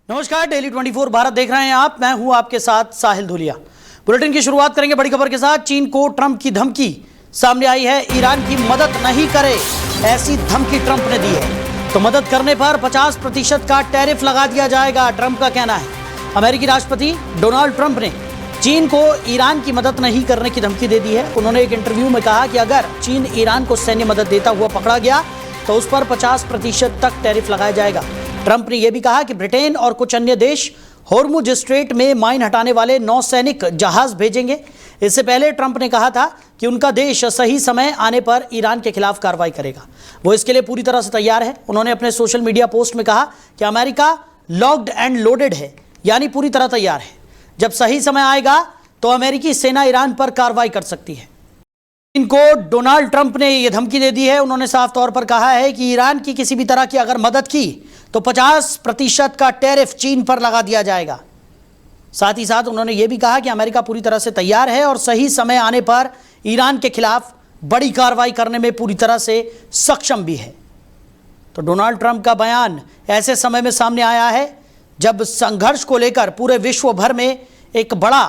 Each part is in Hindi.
नमस्कार, डेली 24 भारत देख रहे हैं आप। मैं हूं आपके साथ साहिल धुलिया। बुलेटिन की शुरुआत करेंगे बड़ी खबर के साथ। चीन को ट्रंप की धमकी सामने आई है। ईरान की मदद नहीं करे ऐसी धमकी ट्रंप ने दी है तो मदद करने पर 50% का टैरिफ लगा दिया जाएगा, ट्रंप का कहना है। अमेरिकी राष्ट्रपति डोनाल्ड ट्रंप ने चीन को ईरान की मदद नहीं करने की धमकी दे दी है। उन्होंने एक इंटरव्यू में कहा कि अगर चीन ईरान को सैन्य मदद देता हुआ पकड़ा गया तो उस पर 50% तक टैरिफ लगाया जाएगा। ट्रंप ने यह भी कहा कि ब्रिटेन और कुछ अन्य देश होर्मुज स्ट्रेट में माइन हटाने वाले नौसैनिक जहाज भेजेंगे। इससे पहले ट्रंप ने कहा था कि उनका देश सही समय आने पर ईरान के खिलाफ कार्रवाई करेगा। वो इसके लिए पूरी तरह से तैयार है। उन्होंने अपने सोशल मीडिया पोस्ट में कहा कि अमेरिका लॉक्ड एंड लोडेड है, यानी पूरी तरह तैयार है। जब सही समय आएगा तो अमेरिकी सेना ईरान पर कार्रवाई कर सकती है। इनको डोनाल्ड ट्रंप ने यह धमकी दे दी है। उन्होंने साफ तौर पर कहा है कि ईरान की किसी भी तरह की अगर मदद की तो 50% का टैरिफ चीन पर लगा दिया जाएगा। साथ ही साथ उन्होंने यह भी कहा कि अमेरिका पूरी तरह से तैयार है और सही समय आने पर ईरान के खिलाफ बड़ी कार्रवाई करने में पूरी तरह से सक्षम भी है। तो डोनाल्ड ट्रंप का बयान ऐसे समय में सामने आया है जब संघर्ष को लेकर पूरे विश्व भर में एक बड़ा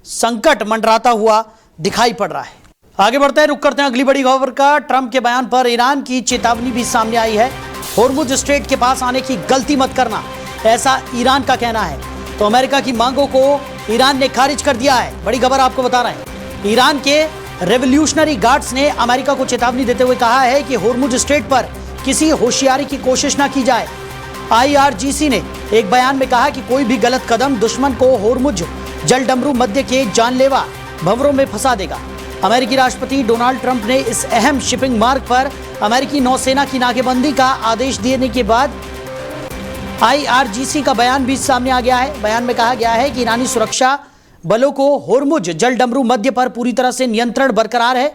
संकट मंडराता हुआ दिखाई पड़ रहा है। आगे बढ़ते हैं, रुक करते हैं अगली बड़ी खबर का। ट्रंप के बयान पर ईरान की चेतावनी भी सामने आई है। होर्मुज स्ट्रेट के पास आने की गलती मत करना, ऐसा ईरान का कहना है। तो अमेरिका की मांगों को ईरान ने खारिज कर दिया है। बड़ी खबर आपको बता रहे हैं। ईरान के रेवोल्यूशनरी गार्ड्स ने अमेरिका को चेतावनी देते हुए कहा है कि होर्मुज स्ट्रेट पर किसी होशियारी की कोशिश ना की जाए। IRGC ने एक बयान में कहा कि कोई भी गलत कदम दुश्मन को होर्मुज जलडमरू मध्य के जानलेवा भंवरों में फंसा देगा। अमेरिकी राष्ट्रपति डोनाल्ड ट्रंप ने इस अहम शिपिंग मार्ग पर अमेरिकी नौसेना की नाकेबंदी का आदेश देने के बाद IRGC का बयान भी सामने आ गया है। बयान में कहा गया है कि ईरानी सुरक्षा बलों को होर्मुज जलडमरू मध्य पर पूरी तरह से नियंत्रण बरकरार है।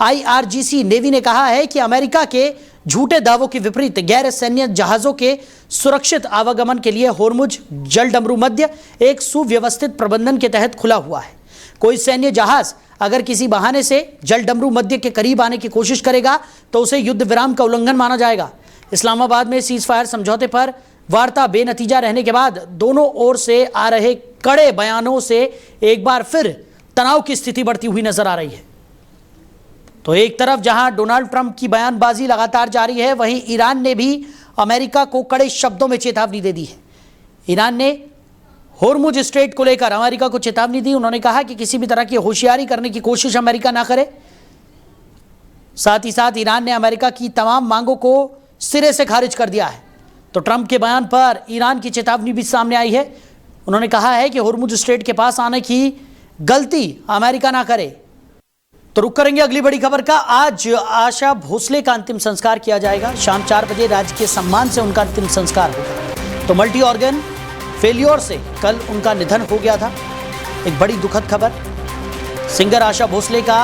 IRGC नेवी ने कहा है कि अमेरिका के झूठे दावों के विपरीत गैर सैन्य जहाजों के सुरक्षित आवागमन के लिए होर्मुज जलडमरू मध्य एक सुव्यवस्थित प्रबंधन के तहत खुला हुआ है। कोई सैन्य जहाज अगर किसी बहाने से जलडमरू मध्य के करीब आने की कोशिश करेगा तो उसे युद्ध विराम का उल्लंघन माना जाएगा। इस्लामाबाद में सीज फायर समझौते पर वार्ता बेनतीजा रहने के बाद दोनों ओर से आ रहे कड़े बयानों से एक बार फिर तनाव की स्थिति बढ़ती हुई नजर आ रही है। तो एक तरफ जहां डोनाल्ड ट्रंप की बयानबाजी लगातार जारी है, वहीं ईरान ने भी अमेरिका को कड़े शब्दों में चेतावनी दे दी है। ईरान ने होर्मुज स्ट्रेट को लेकर अमेरिका को चेतावनी दी। उन्होंने कहा कि किसी भी तरह की होशियारी करने की कोशिश अमेरिका ना करे। साथ ही साथ ईरान ने अमेरिका की तमाम मांगों को सिरे से खारिज कर दिया है। तो ट्रंप के बयान पर ईरान की चेतावनी भी सामने आई है। उन्होंने कहा है कि होर्मुज स्ट्रेट के पास आने की गलती अमेरिका ना करे। तो रुक करेंगे अगली बड़ी खबर का। आज आशा भोसले का अंतिम संस्कार किया जाएगा। शाम 4 बजे राजकीय सम्मान से उनका अंतिम संस्कार होगा। तो मल्टी ऑर्गन फेल्योर से कल उनका निधन हो गया था। एक बड़ी दुखद खबर। सिंगर आशा भोसले का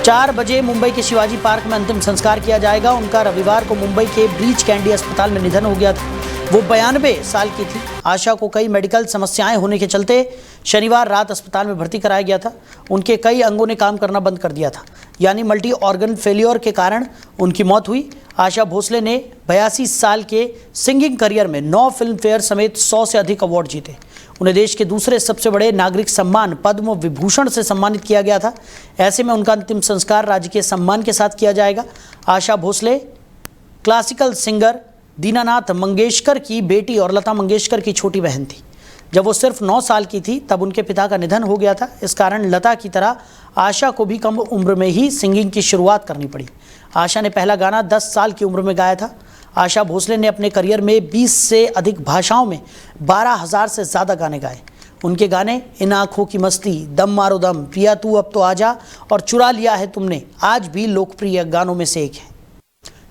4 बजे मुंबई के शिवाजी पार्क में अंतिम संस्कार किया जाएगा। उनका रविवार को मुंबई के ब्रीच कैंडी अस्पताल में निधन हो गया था। वो 92 साल की थी। आशा को कई मेडिकल समस्याएं होने के चलते शनिवार रात अस्पताल में भर्ती कराया गया था। उनके कई अंगों ने काम करना बंद कर दिया था, यानी मल्टी ऑर्गन फेलियर के कारण उनकी मौत हुई। आशा भोसले ने 82 साल के सिंगिंग करियर में 9 फिल्म फेयर समेत 100 से अधिक अवार्ड जीते। उन्हें देश के दूसरे सबसे बड़े नागरिक सम्मान पद्म विभूषण से सम्मानित किया गया था। ऐसे में उनका अंतिम संस्कार राजकीय सम्मान के साथ किया जाएगा। आशा भोसले क्लासिकल सिंगर दीनानाथ मंगेशकर की बेटी और लता मंगेशकर की छोटी बहन थी। जब वो सिर्फ 9 साल की थी तब उनके पिता का निधन हो गया था। इस कारण लता की तरह आशा को भी कम उम्र में ही सिंगिंग की शुरुआत करनी पड़ी। आशा ने पहला गाना 10 साल की उम्र में गाया था। आशा भोसले ने अपने करियर में 20 से अधिक भाषाओं में 12,000 से ज़्यादा गाने गाए। उनके गाने इन आँखों की मस्ती, दम मारो दम, पिया तू अब तो आजा और चुरा लिया है तुमने आज भी लोकप्रिय गानों में से एक है।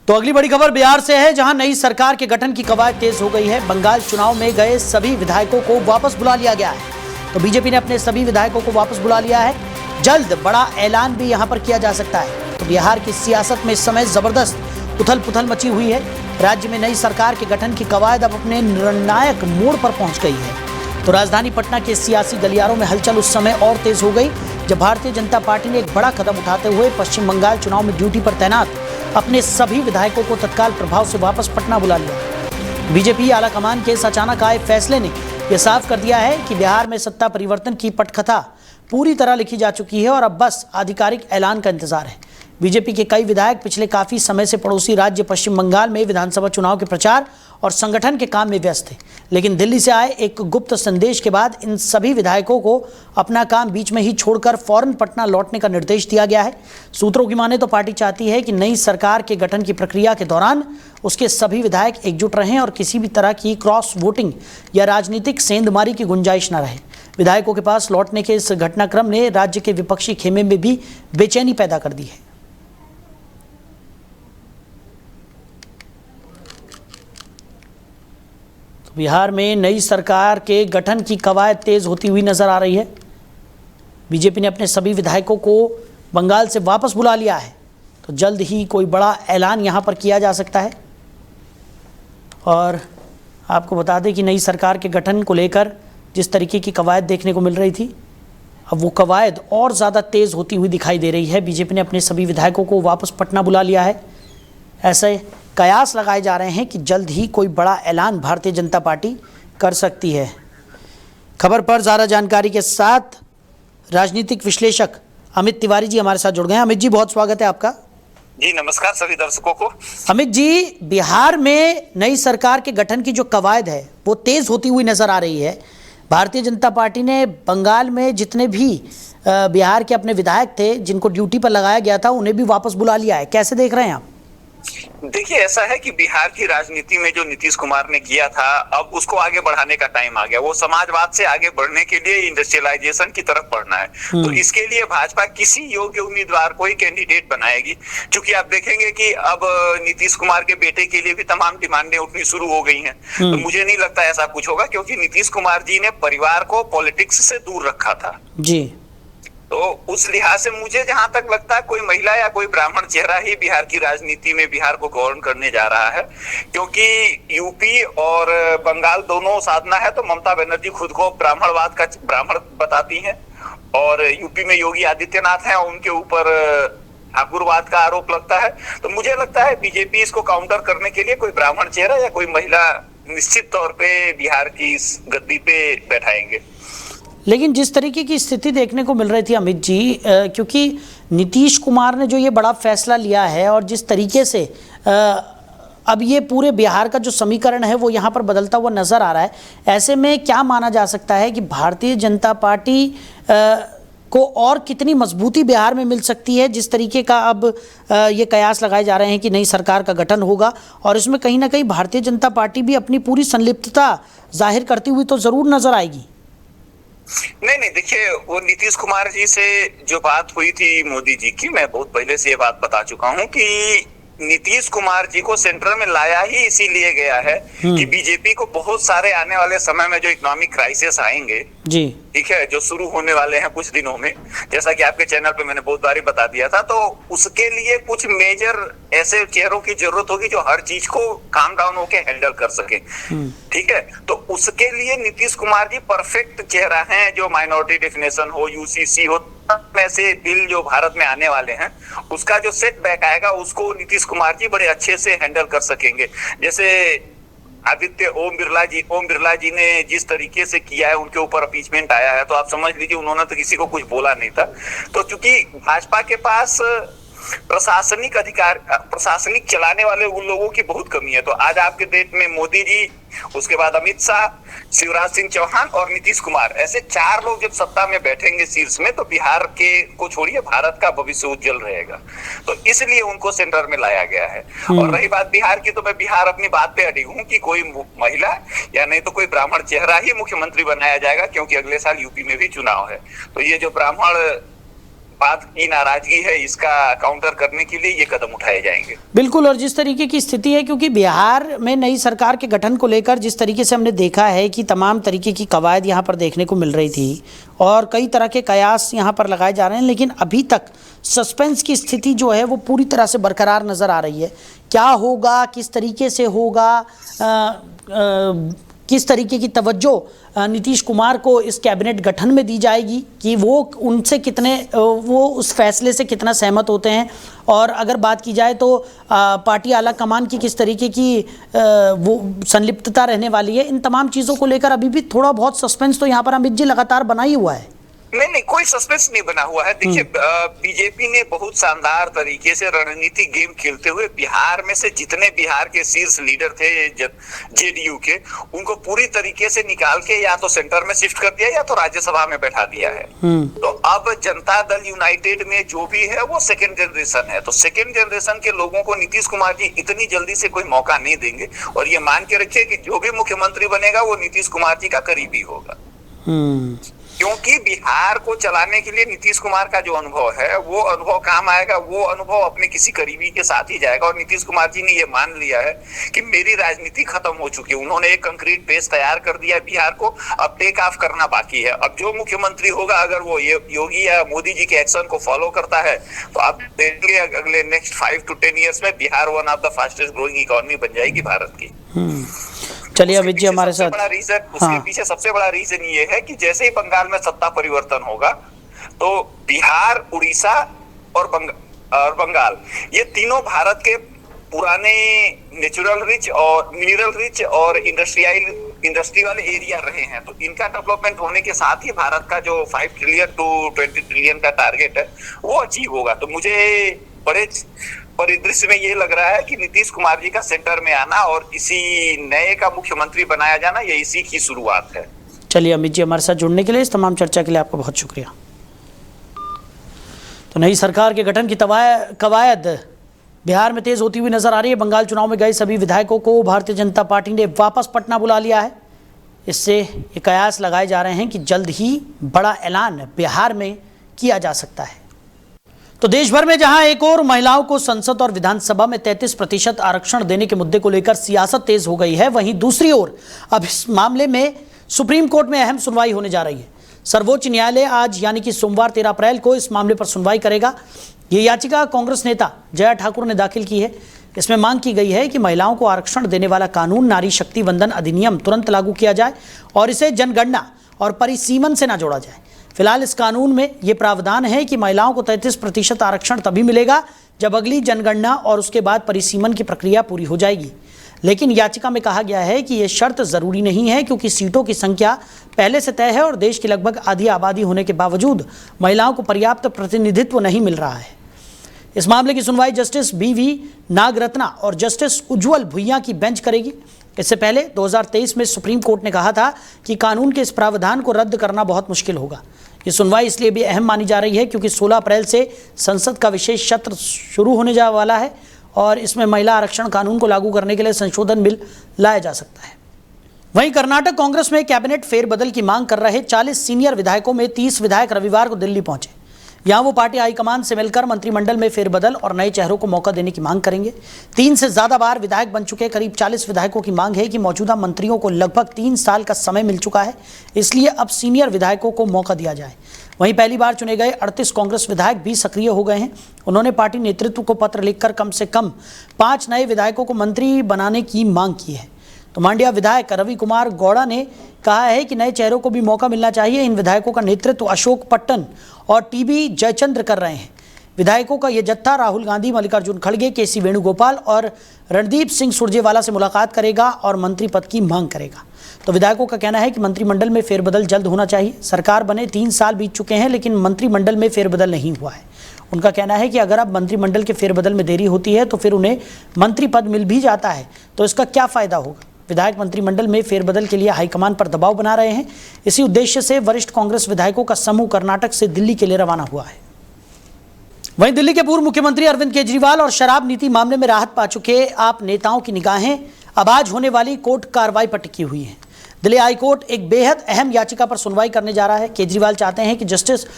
तो अगली बड़ी खबर बिहार से है, जहां नई सरकार के गठन की कवायद तेज हो गई है। बंगाल चुनाव में गए सभी विधायकों को वापस बुला लिया गया है। तो बीजेपी ने अपने सभी विधायकों को वापस बुला लिया है। जल्द बड़ा ऐलान भी यहां पर किया जा सकता है। तो बिहार की सियासत में इस समय जबरदस्त उथल पुथल मची हुई है। राज्य में नई सरकार के गठन की कवायद अब अपने निर्णायक मोड़ पर पहुंच गई है। तो राजधानी पटना के सियासी गलियारों में हलचल उस समय और तेज हो गई जब भारतीय जनता पार्टी ने एक बड़ा कदम उठाते हुए पश्चिम बंगाल चुनाव में ड्यूटी पर तैनात अपने सभी विधायकों को तत्काल प्रभाव से वापस पटना बुला लिया। बीजेपी आलाकमान के इस अचानक आए फैसले ने यह साफ कर दिया है कि बिहार में सत्ता परिवर्तन की पटकथा पूरी तरह लिखी जा चुकी है और अब बस आधिकारिक ऐलान का इंतजार है। बीजेपी के कई विधायक पिछले काफी समय से पड़ोसी राज्य पश्चिम बंगाल में विधानसभा चुनाव के प्रचार और संगठन के काम में व्यस्त थे, लेकिन दिल्ली से आए एक गुप्त संदेश के बाद इन सभी विधायकों को अपना काम बीच में ही छोड़कर फौरन पटना लौटने का निर्देश दिया गया है। सूत्रों की माने तो पार्टी चाहती है कि नई सरकार के गठन की प्रक्रिया के दौरान उसके सभी विधायक एकजुट रहें और किसी भी तरह की क्रॉस वोटिंग या राजनीतिक सेंधमारी की गुंजाइश न रहे। विधायकों के पास लौटने के इस घटनाक्रम ने राज्य के विपक्षी खेमे में भी बेचैनी पैदा कर दी है। बिहार में नई सरकार के गठन की कवायद तेज होती हुई नजर आ रही है। बीजेपी ने अपने सभी विधायकों को बंगाल से वापस बुला लिया है, तो जल्द ही कोई बड़ा ऐलान यहां पर किया जा सकता है। और आपको बता दें कि नई सरकार के गठन को लेकर जिस तरीके की कवायद देखने को मिल रही थी, अब वो कवायद और ज़्यादा तेज़ होती हुई दिखाई दे रही है। बीजेपी ने अपने सभी विधायकों को वापस पटना बुला लिया है। ऐसे कयास लगाए जा रहे हैं कि जल्द ही कोई बड़ा ऐलान भारतीय जनता पार्टी कर सकती है। खबर पर ज़्यादा जानकारी के साथ राजनीतिक विश्लेषक अमित तिवारी जी हमारे साथ जुड़ गए हैं। अमित जी, बहुत स्वागत है आपका। जी नमस्कार सभी दर्शकों को। अमित जी, बिहार में नई सरकार के गठन की जो कवायद है वो तेज़ होती हुई नज़र आ रही है। भारतीय जनता पार्टी ने बंगाल में जितने भी बिहार के अपने विधायक थे जिनको ड्यूटी पर लगाया गया था उन्हें भी वापस बुला लिया है। कैसे देख रहे हैं आप? देखिए, ऐसा है कि बिहार की राजनीति में जो नीतीश कुमार ने किया था, अब उसको आगे बढ़ाने का टाइम आ गया। वो समाजवाद से आगे बढ़ने के लिए इंडस्ट्रियलाइजेशन की तरफ बढ़ना है, तो इसके लिए भाजपा किसी योग्य उम्मीदवार को ही कैंडिडेट बनाएगी। क्योंकि आप देखेंगे कि अब नीतीश कुमार के बेटे के लिए भी तमाम डिमांडें उठनी शुरू हो गई हैं। तो मुझे नहीं लगता ऐसा कुछ होगा, क्योंकि नीतीश कुमार जी ने परिवार को पॉलिटिक्स से दूर रखा था जी। तो उस लिहाज से मुझे जहां तक लगता है कोई महिला या कोई ब्राह्मण चेहरा ही बिहार की राजनीति में बिहार को गवर्न करने जा रहा है। क्योंकि यूपी और बंगाल दोनों साधना है, तो ममता बनर्जी खुद को ब्राह्मणवाद का ब्राह्मण बताती हैं, और यूपी में योगी आदित्यनाथ हैं, उनके ऊपर ठाकुरवाद का आरोप लगता है। तो मुझे लगता है बीजेपी इसको काउंटर करने के लिए कोई ब्राह्मण चेहरा या कोई महिला निश्चित तौर पे बिहार की इस गद्दी पे बैठाएंगे। लेकिन जिस तरीके की स्थिति देखने को मिल रही थी अमित जी, क्योंकि नीतीश कुमार ने जो ये बड़ा फैसला लिया है और जिस तरीके से अब ये पूरे बिहार का जो समीकरण है वो यहाँ पर बदलता हुआ नज़र आ रहा है, ऐसे में क्या माना जा सकता है कि भारतीय जनता पार्टी को और कितनी मजबूती बिहार में मिल सकती है? जिस तरीके का अब ये कयास लगाए जा रहे हैं कि नई सरकार का गठन होगा और इसमें कहीं ना कहीं भारतीय जनता पार्टी भी अपनी पूरी संलिप्तता जाहिर करती हुई तो ज़रूर नज़र आएगी। नहीं, देखिए, वो नीतीश कुमार जी से जो बात हुई थी मोदी जी की, मैं बहुत पहले से ये बात बता चुका हूँ कि नीतीश कुमार जी को सेंटर में लाया ही इसीलिए गया है कि बीजेपी को बहुत सारे आने वाले समय में जो इकोनॉमिक क्राइसिस आएंगे जी, ठीक है, जो शुरू होने वाले हैं कुछ दिनों में, जैसा कि आपके चैनल पे मैंने बहुत बारी बता दिया था, तो उसके लिए कुछ मेजर ऐसे चेहरों की जरूरत होगी जो हर चीज को काम डाउन होके हैंडल कर सके। ठीक है, तो उसके लिए नीतीश कुमार जी परफेक्ट चेहरा है। जो माइनॉरिटी डेफिनेशन हो, यूसीसी हो, में से बिल जो भारत में आने वाले हैं उसका जो सेटबैक आएगा उसको नीतीश कुमार जी बड़े अच्छे से हैंडल कर सकेंगे। जैसे ओम बिरला जी ने जिस तरीके से किया है, उनके ऊपर अपीचमेंट आया है, तो आप समझ लीजिए उन्होंने तो किसी को कुछ बोला नहीं था। तो चूंकि भाजपा के पास प्रशासनिक चलाने वाले उन लोगों की बहुत कमी है, तो आज आपके देश में मोदी जी, उसके बाद अमित शाह, शिवराज सिंह चौहान और नीतीश कुमार, ऐसे चार लोग जब सत्ता में बैठेंगे शीर्ष में, तो बिहार के को छोड़िए भारत का भविष्य उज्जवल रहेगा। तो इसलिए उनको सेंटर में लाया गया है। और रही बात बिहार की, तो मैं बिहार अपनी बात पे अड़ी हूँ कि कोई महिला या नहीं तो कोई ब्राह्मण चेहरा ही मुख्यमंत्री बनाया जाएगा, क्योंकि अगले साल यूपी में भी चुनाव है। तो ये जो ब्राह्मण बात की नाराजगी है, इसका काउंटर करने के लिए ये कदम उठाए जाएंगे। बिल्कुल, और जिस तरीके की स्थिति है, क्योंकि बिहार में नई सरकार के गठन को लेकर जिस तरीके से हमने देखा है कि तमाम तरीके की कवायद यहाँ पर देखने को मिल रही थी और कई तरह के कयास यहाँ पर लगाए जा रहे हैं, लेकिन अभी तक सस्पेंस की स्थिति जो है वो पूरी तरह से बरकरार नज़र आ रही है। क्या होगा, किस तरीके से होगा, किस तरीके की तवज्जो नीतीश कुमार को इस कैबिनेट गठन में दी जाएगी कि वो उनसे कितने वो उस फैसले से कितना सहमत होते हैं, और अगर बात की जाए तो पार्टी आला कमान की किस तरीके की वो संलिप्तता रहने वाली है, इन तमाम चीज़ों को लेकर अभी भी थोड़ा बहुत सस्पेंस तो यहाँ पर अमित जी लगातार बना ही हुआ है। नहीं, कोई सस्पेंस नहीं बना हुआ है। देखिए, बीजेपी ने बहुत शानदार तरीके से रणनीतिक गेम खेलते हुए बिहार में से जितने बिहार के शीर्ष लीडर थे जेडीयू के, उनको पूरी तरीके से निकाल के या तो सेंटर में शिफ्ट कर दिया या तो राज्यसभा में बैठा दिया है। तो अब जनता दल यूनाइटेड में जो भी है वो सेकेंड जनरेशन है। तो सेकेंड जनरेशन के लोगों को नीतीश कुमार जी इतनी जल्दी से कोई मौका नहीं देंगे, और ये मान के रखिए कि जो भी मुख्यमंत्री बनेगा वो नीतीश कुमार जी का करीबी होगा, क्योंकि बिहार को चलाने के लिए नीतीश कुमार का जो अनुभव है वो अनुभव काम आएगा। वो अनुभव अपने किसी करीबी के साथ ही जाएगा, और नीतीश कुमार जी ने ये मान लिया है कि मेरी राजनीति खत्म हो चुकी है। उन्होंने एक कंक्रीट बेस तैयार कर दिया बिहार को, अब टेक ऑफ करना बाकी है। अब जो मुख्यमंत्री होगा, अगर वो योगी या मोदी जी के एक्शन को फॉलो करता है, तो आप देखेंगे अगले नेक्स्ट 5 to 10 ईयर्स में Bihar one of the fastest growing economy बन जाएगी भारत की। चलिए अमित जी हमारे साथ। उसके पीछे सबसे बड़ा रीजन ये है कि जैसे ही बंगाल में सत्ता परिवर्तन होगा, तो बिहार, उड़ीसा और बंगाल, ये तीनों भारत के पुराने नेचुरल रिच और मिनरल रिच और इंडस्ट्री वाले एरिया रहे हैं। तो इनका डेवलपमेंट होने के साथ ही भारत का जो 5 ट्रिलियन to 20 ट्रिलियन का टारगेट है वो अचीव होगा। तो मुझे बड़े परिदृश्य में ये लग रहा है कि नीतीश कुमार जी का सेंटर में आना और इसी नए का मुख्यमंत्री बनाया जाना, ये इसी की शुरुआत है। चलिए अमित जी हमारे साथ जुड़ने के लिए, इस तमाम चर्चा के लिए आपका बहुत शुक्रिया। तो नई सरकार के गठन की कवायद बिहार में तेज होती हुई नजर आ रही है। बंगाल चुनाव में गए सभी विधायकों को भारतीय जनता पार्टी ने वापस पटना बुला लिया है। इससे ये कयास लगाए जा रहे हैं कि जल्द ही बड़ा ऐलान बिहार में किया जा सकता है। तो देश भर में जहां एक और महिलाओं को संसद और विधानसभा में 33% आरक्षण देने के मुद्दे को लेकर सियासत तेज हो गई है, वहीं दूसरी ओर अब इस मामले में सुप्रीम कोर्ट में अहम सुनवाई होने जा रही है। सर्वोच्च न्यायालय आज यानी कि सोमवार 13 अप्रैल को इस मामले पर सुनवाई करेगा। ये याचिका कांग्रेस नेता जया ठाकुर ने दाखिल की है। इसमें मांग की गई है कि महिलाओं को आरक्षण देने वाला कानून नारी शक्ति वंदन अधिनियम तुरंत लागू किया जाए और इसे जनगणना और परिसीमन से न जोड़ा जाए। फिलहाल इस कानून में यह प्रावधान है कि महिलाओं को 33% आरक्षण तभी मिलेगा जब अगली जनगणना और उसके बाद परिसीमन की प्रक्रिया पूरी हो जाएगी। लेकिन याचिका में कहा गया है कि यह शर्त जरूरी नहीं है, क्योंकि सीटों की संख्या पहले से तय है और देश की लगभग आधी आबादी होने के बावजूद महिलाओं को पर्याप्त प्रतिनिधित्व नहीं मिल रहा है। इस मामले की सुनवाई जस्टिस BV नागरत्ना और जस्टिस उज्ज्वल भुइयां की बेंच करेगी। इससे पहले 2023 में सुप्रीम कोर्ट ने कहा था कि कानून के इस प्रावधान को रद्द करना बहुत मुश्किल होगा। ये सुनवाई इसलिए भी अहम मानी जा रही है क्योंकि 16 अप्रैल से संसद का विशेष सत्र शुरू होने जा वाला है और इसमें महिला आरक्षण कानून को लागू करने के लिए संशोधन बिल लाया जा सकता है। वहीं कर्नाटक कांग्रेस में कैबिनेट फेरबदल की मांग कर रहे 40 सीनियर विधायकों में 30 विधायक रविवार को दिल्ली पहुंचे। यहां वो पार्टी हाईकमान से मिलकर मंत्रिमंडल में फेरबदल और नए चेहरों को मौका देने की मांग करेंगे। 3 से ज्यादा बार विधायक बन चुके करीब 40 विधायकों की मांग है कि मौजूदा मंत्रियों को लगभग 3 साल का समय मिल चुका है, इसलिए अब सीनियर विधायकों को मौका दिया जाए। वहीं पहली बार चुने गए 38 कांग्रेस विधायक भी सक्रिय हो गए हैं। उन्होंने पार्टी नेतृत्व को पत्र लिखकर कम से कम 5 नए विधायकों को मंत्री बनाने की मांग की है। तो मांड्या विधायक रवि कुमार गौड़ा ने कहा है कि नए चेहरों को भी मौका मिलना चाहिए। इन विधायकों का नेतृत्व अशोक पट्टन और TB जयचंद्र कर रहे हैं। विधायकों का यह जत्था राहुल गांधी, मल्लिकार्जुन खड़गे, KC वेणुगोपाल और रणदीप सिंह सुरजेवाला से मुलाकात करेगा और मंत्री पद की मांग करेगा। तो विधायकों का कहना है कि मंत्रिमंडल में फेरबदल जल्द होना चाहिए। सरकार बने 3 साल बीत चुके हैं, लेकिन मंत्रिमंडल में फेरबदल नहीं हुआ है। उनका कहना है कि अगर अब मंत्रिमंडल के फेरबदल में देरी होती है तो फिर उन्हें मंत्री पद मिल भी जाता है तो इसका क्या फायदा होगा। विधायक मंत्रिमंडल में फेरबदल के लिए हाईकमान पर दबाव बना रहे हैं। इसी उद्देश्य से वरिष्ठ कांग्रेस विधायकों का समूह कर्नाटक से दिल्ली के लिए रवाना हुआ है। वहीं दिल्ली के पूर्व मुख्यमंत्री अरविंद केजरीवाल और शराब नीति मामले में राहत पा चुके आप नेताओं की निगाहें अब आज होने वाली कोर्ट कार्रवाई पर टिकी हुई हैं। दिल्ली हाईकोर्ट एक बेहद अहम याचिका पर सुनवाई करने जा रहा है। केजरीवाल चाहते हैं कि जस्टिस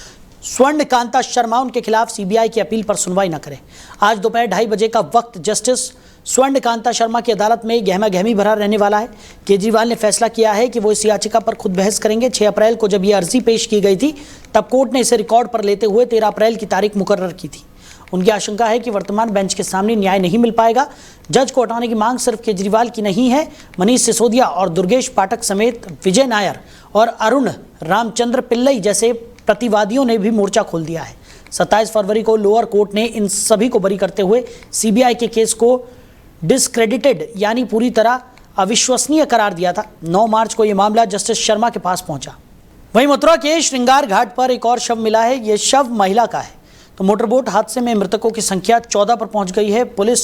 स्वर्णकांता शर्मा उनके खिलाफ CBI की अपील पर सुनवाई न करें। आज दोपहर 2:30 बजे का वक्त जस्टिस स्वर्णकांता शर्मा की अदालत में गहमा गहमी भरा रहने वाला है। केजरीवाल ने फैसला किया है कि वो इस याचिका पर खुद बहस करेंगे। 6 अप्रैल को जब ये अर्जी पेश की गई थी तब कोर्ट ने इसे रिकॉर्ड पर लेते हुए 13 अप्रैल की तारीख मुकर्रर की थी उनकी आशंका है कि वर्तमान बेंच के सामने न्याय नहीं मिल पाएगा। जज को हटाने की मांग सिर्फ केजरीवाल की नहीं है, मनीष सिसोदिया और दुर्गेश पाठक समेत विजय नायर और अरुण रामचंद्र पिल्लई जैसे प्रतिवादियों ने भी मोर्चा खोल दिया है। 27 फरवरी को लोअर कोर्ट ने इन सभी को बरी करते हुए सीबीआई के केस को डिस्क्रेडिटेड यानी पूरी तरह अविश्वसनीय करार दिया था। 9 मार्च को यह मामला जस्टिस शर्मा के पास पहुंचा। वहीं मथुरा के श्रृंगार घाट पर एक और शव मिला है। यह शव महिला का है। तो मोटरबोट हादसे में मृतकों की संख्या 14 पर पहुंच गई है। पुलिस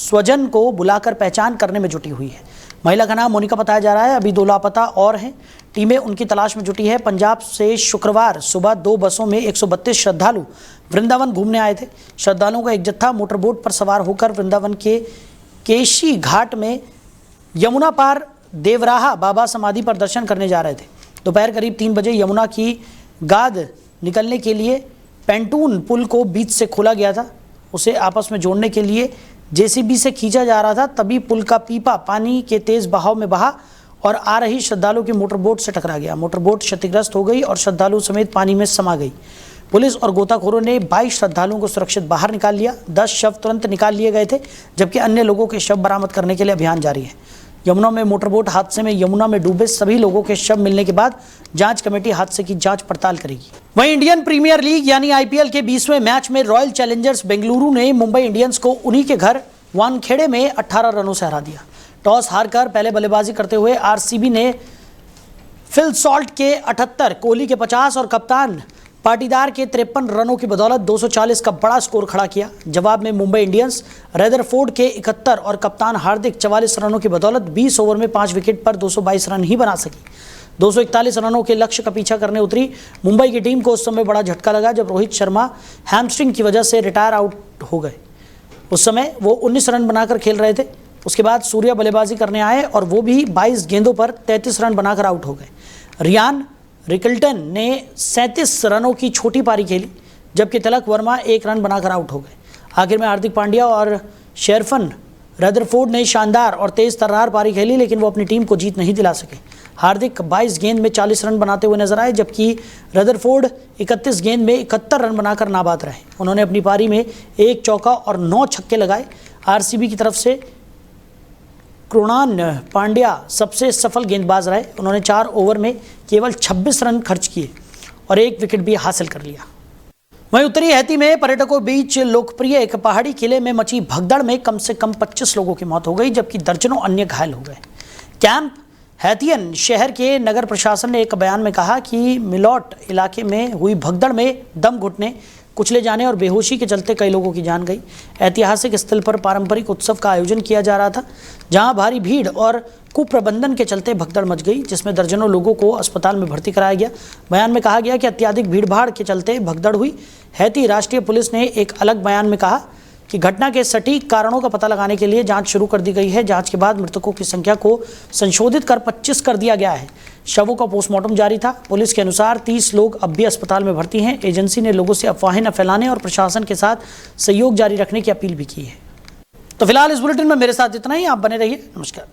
स्वजन को बुलाकर पहचान करने में जुटी हुई है। महिला का नाम मोनिका बताया जा रहा है। अभी 2 लापता और हैं। टीमें उनकी तलाश में जुटी है। पंजाब से शुक्रवार सुबह 2 बसों में 132 श्रद्धालु वृंदावन घूमने आए थे। श्रद्धालुओं का एक जत्था मोटरबोट पर सवार होकर वृंदावन के केशी घाट में यमुना पार देवराहा बाबा समाधि पर दर्शन करने जा रहे थे। दोपहर करीब 3 बजे यमुना की गाद निकलने के लिए पेंटून पुल को बीच से खोला गया था। उसे आपस में जोड़ने के लिए जेसीबी से खींचा जा रहा था। तभी पुल का पीपा पानी के तेज बहाव में बहा और आ रही श्रद्धालुओं की मोटरबोट से टकरा गया। मोटरबोट क्षतिग्रस्त हो गई और श्रद्धालु समेत पानी में समा गई। पुलिस और गोताखोरों ने 22 श्रद्धालुओं को सुरक्षित बाहर निकाल लिया। 10 शव तुरंत निकाल लिए गए थे, जबकि अन्य लोगों के शव बरामद करने के लिए अभियान जारी है। यमुना में मोटरबोट हादसे में यमुना में डूबे सभी लोगों के शव मिलने के बाद जांच कमेटी हादसे की जांच पड़ताल करेगी। वहीं इंडियन प्रीमियर लीग यानी आईपीएल के 20वें मैच में रॉयल चैलेंजर्स बेंगलुरु ने मुंबई इंडियंस को उन्हीं के घर वानखेड़े में 18 रनों से हरा दिया। टॉस हारकर पहले बल्लेबाजी करते हुए आरसीबी ने फिल सॉल्ट के 78, कोहली के 50 और कप्तान पाटीदार के 53 रनों की बदौलत 240 का बड़ा स्कोर खड़ा किया। जवाब में मुंबई इंडियंस रदरफोर्ड के 71 और कप्तान हार्दिक 44 रनों की बदौलत 20 ओवर में 5 विकेट पर 222 रन ही बना सकी। 241 रनों के लक्ष्य का पीछा करने उतरी मुंबई की टीम को उस समय बड़ा झटका लगा जब रोहित शर्मा हैमस्ट्रिंग की वजह से रिटायर आउट हो गए। उस समय वो 19 रन बनाकर खेल रहे थे। उसके बाद सूर्या बल्लेबाजी करने आए और वो भी 22 गेंदों पर 33 रन बनाकर आउट हो गए। रियान रिकल्टन ने 37 रनों की छोटी पारी खेली, जबकि तिलक वर्मा 1 रन बनाकर आउट हो गए। आखिर में हार्दिक पांड्या और शेरफन रदरफोर्ड ने शानदार और तेज तर्रार पारी खेली, लेकिन वो अपनी टीम को जीत नहीं दिला सके। हार्दिक 22 गेंद में 40 रन बनाते हुए नजर आए, जबकि रदरफोर्ड 31 गेंद में 71 रन बनाकर नाबाद रहे। उन्होंने अपनी पारी में 1 चौका और 9 छक्के लगाए। आरसीबी की तरफ से कृणाल पांड्या सबसे सफल गेंदबाज रहे। उन्होंने 4 ओवर में केवल 26 रन खर्च किए और 1 विकेट भी हासिल कर लिया। वहीं उत्तरी हैती में पर्यटकों बीच लोकप्रिय एक पहाड़ी किले में मची भगदड़ में कम से कम 25 लोगों की मौत हो गई, जबकि दर्जनों अन्य घायल हो गए। कैंप हैतियन शहर के नगर प्रशासन ने एक बयान में कहा कि मिलॉट इलाके में हुई भगदड़ में दम घुटने, कुचले जाने और बेहोशी के चलते कई लोगों की जान गई। ऐतिहासिक स्थल पर पारंपरिक उत्सव का आयोजन किया जा रहा था, जहां भारी भीड़ और कुप्रबंधन के चलते भगदड़ मच गई, जिसमें दर्जनों लोगों को अस्पताल में भर्ती कराया गया। बयान में कहा गया कि अत्यधिक भीड़भाड़ के चलते भगदड़ हुई। हैती राष्ट्रीय पुलिस ने एक अलग बयान में कहा कि घटना के सटीक कारणों का पता लगाने के लिए जांच शुरू कर दी गई है। जांच के बाद मृतकों की संख्या को संशोधित कर 25 कर दिया गया है। शवों का पोस्टमार्टम जारी था। पुलिस के अनुसार 30 लोग अब भी अस्पताल में भर्ती हैं। एजेंसी ने लोगों से अफवाहें न फैलाने और प्रशासन के साथ सहयोग जारी रखने की अपील भी की है। तो फिलहाल इस बुलेटिन में मेरे साथ इतना ही। आप बने रहिए। नमस्कार।